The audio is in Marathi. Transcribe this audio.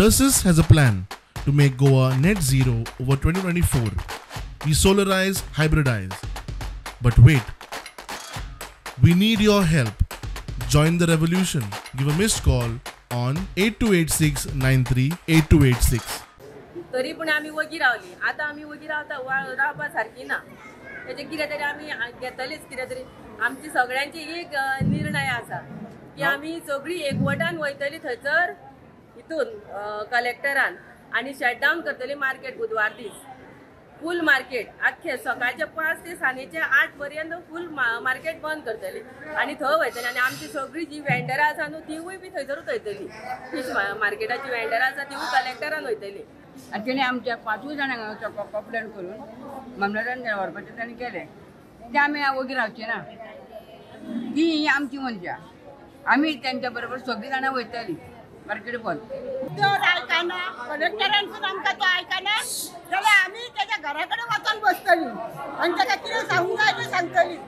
Tursus has a plan to make Goa net zero over 2024. We solarize, hybridize. But wait, we need your help. Join the revolution. Give a missed call on 8286938286. तरी पण आम्ही वगी रावली. आता आम्ही वगी रावपा सारखी ना. त्याचे कितें तरी आम्ही घेतलीच कितें तरी. आमची सगळ्यांची एक निर्णय आसा की आम्ही सगळी एकवटान वयतली थंयसर हितून कलेक्टरान आनी शटडावन करतली मार्केट बुधवार दीस. फूल मार्केट आख्खे सकाळचे 5 ते सांजेचे 8 पर्यंत फूल मार्केट बंद करतली आनी थंय वयतली आनी आमची सगळी जी वेंडरां आसा न्हू तिवूय बी थंयसरूच वयतली. फीश मार्केटाची वेंडरां आसा तिवूय कलेक्टरान वयतली. आनी तेणी आमच्या 5 जाणांक कंप्लेन करून मामलेदारान व्हरपाचें ताणें केलें. ते आमी वगी रावचे ना. ती आमची मनशां. आमी तेंच्या बरोबर सगळीं जाणां वयतलीं मार्केट बंद. तो आयकना कलेक्टरान सुद्दां आमकां तो आयकना जाल्यार आमी तेच्या घरा कडेन वचून बसतलीं आनी ताका कितें सांगूंक जाय तें सांगतलीं.